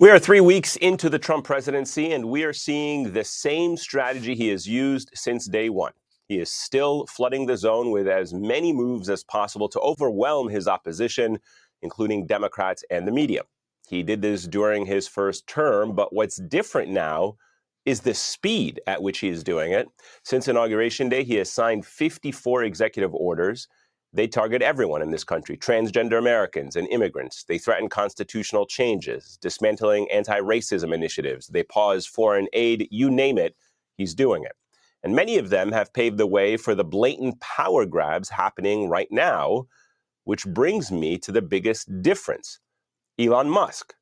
We are 3 weeks into the Trump presidency, and we are seeing the same strategy he has used since day one. He is still flooding the zone with as many moves as possible to overwhelm his opposition, including Democrats and the media. He did this during his first term, but what's different now is the speed at which he is doing it. Since Inauguration Day, he has signed 54 executive orders. They target everyone in this country, transgender Americans and immigrants. They threaten constitutional changes, dismantling anti-racism initiatives. They pause foreign aid, you name it, he's doing it. And many of them have paved the way for the blatant power grabs happening right now, which brings me to the biggest difference. Elon Musk,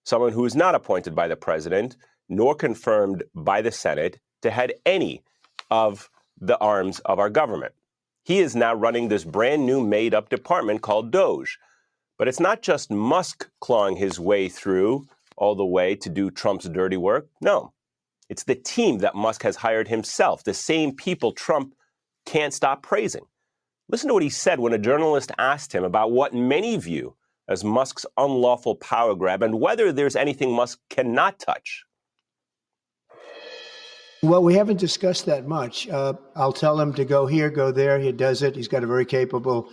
someone who is not appointed by the president, nor confirmed by the Senate to head any of the arms of our government. He is now running this brand new made-up department called DOGE. But it's not just Musk clawing his way through all the way to do Trump's dirty work. No, it's the team that Musk has hired himself, the same people Trump can't stop praising. Listen to what he said when a journalist asked him about what many view as Musk's unlawful power grab and whether there's anything Musk cannot touch. Well, we haven't discussed that much. I'll tell him to go here, go there. He does it. He's got a very capable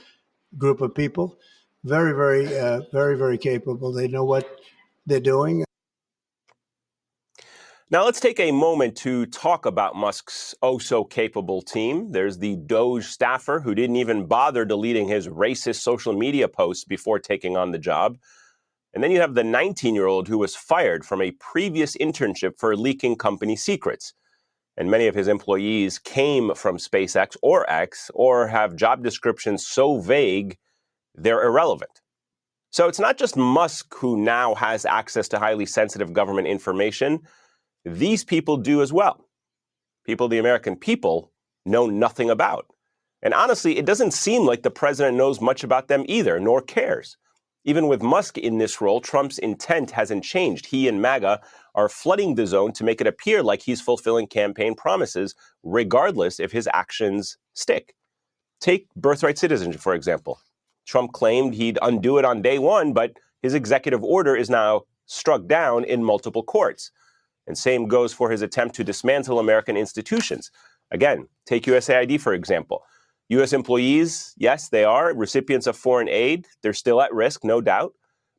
group of people. Very capable. They know what they're doing. Now, let's take a moment to talk about Musk's oh-so-capable team. There's the DOGE staffer who didn't even bother deleting his racist social media posts before taking on the job. And then you have the 19-year-old who was fired from a previous internship for leaking company secrets. And many of his employees came from SpaceX or X or have job descriptions so vague, they're irrelevant. So it's not just Musk who now has access to highly sensitive government information. These people do as well. People the American people know nothing about. And honestly, it doesn't seem like the president knows much about them either, nor cares. Even with Musk in this role, Trump's intent hasn't changed. He and MAGA are flooding the zone to make it appear like he's fulfilling campaign promises, regardless if his actions stick. Take birthright citizenship, for example. Trump claimed he'd undo it on day one, but his executive order is now struck down in multiple courts. And same goes for his attempt to dismantle American institutions. Again, take USAID, for example. U.S. employees, yes, they are recipients of foreign aid. They're still at risk, no doubt.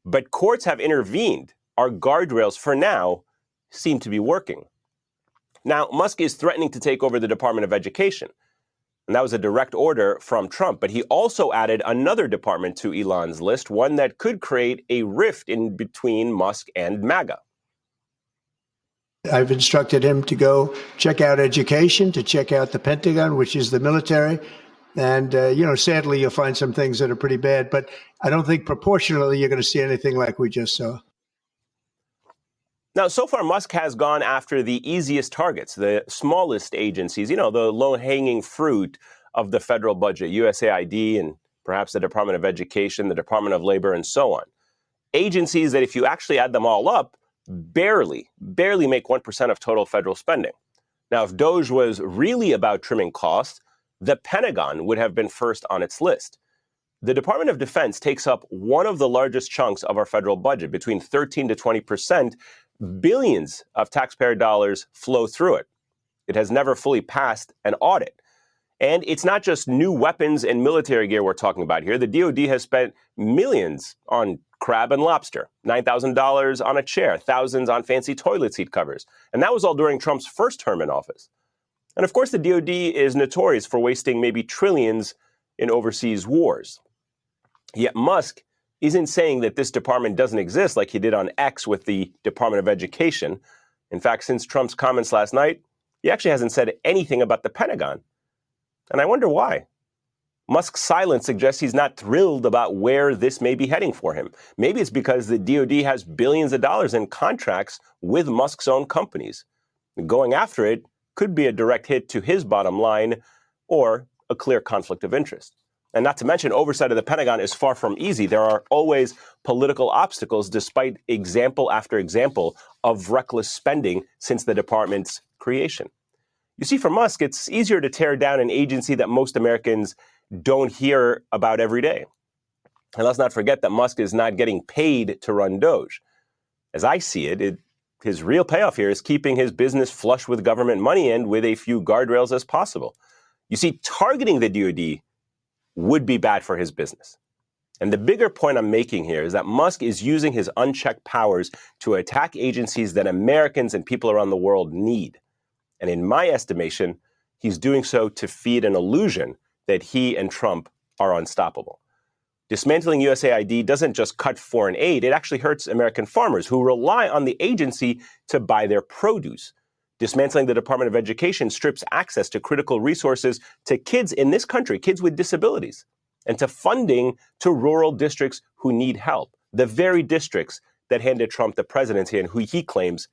But courts have intervened. Our guardrails, for now, seem to be working. Now, Musk is threatening to take over the Department of Education. And that was a direct order from Trump. But he also added another department to Elon's list, one that could create a rift in between Musk and MAGA. I've instructed him to go check out education, to check out the Pentagon, which is the military. And, sadly, you'll find some things that are pretty bad. But I don't think proportionally you're going to see anything like we just saw. Now, so far, Musk has gone after the easiest targets, the smallest agencies, the low-hanging fruit of the federal budget, USAID and perhaps the Department of Education, the Department of Labor, and so on. Agencies that, if you actually add them all up, barely make 1% of total federal spending. Now, if DOGE was really about trimming costs, the Pentagon would have been first on its list. The Department of Defense takes up one of the largest chunks of our federal budget, between 13 to 20%. Billions of taxpayer dollars flow through it. It has never fully passed an audit. And it's not just new weapons and military gear we're talking about here. The DoD has spent millions on crab and lobster, $9,000 on a chair, thousands on fancy toilet seat covers. And that was all during Trump's first term in office. And of course, the DoD is notorious for wasting maybe trillions in overseas wars. Yet Musk isn't saying that this department doesn't exist like he did on X with the Department of Education. In fact, since Trump's comments last night, he actually hasn't said anything about the Pentagon. And I wonder why. Musk's silence suggests he's not thrilled about where this may be heading for him. Maybe it's because the DoD has billions of dollars in contracts with Musk's own companies. Going after it could be a direct hit to his bottom line or a clear conflict of interest. And not to mention, oversight of the Pentagon is far from easy. There are always political obstacles, despite example after example of reckless spending since the department's creation. You see, for Musk, it's easier to tear down an agency that most Americans don't hear about every day. And let's not forget that Musk is not getting paid to run DOGE. As I see it, his real payoff here is keeping his business flush with government money and with a few guardrails as possible. You see, targeting the DoD would be bad for his business. And the bigger point I'm making here is that Musk is using his unchecked powers to attack agencies that Americans and people around the world need. And in my estimation, he's doing so to feed an illusion that he and Trump are unstoppable. Dismantling USAID doesn't just cut foreign aid, it actually hurts American farmers who rely on the agency to buy their produce. Dismantling the Department of Education strips access to critical resources to kids in this country, kids with disabilities, and to funding to rural districts who need help, the very districts that handed Trump the presidency and who he claims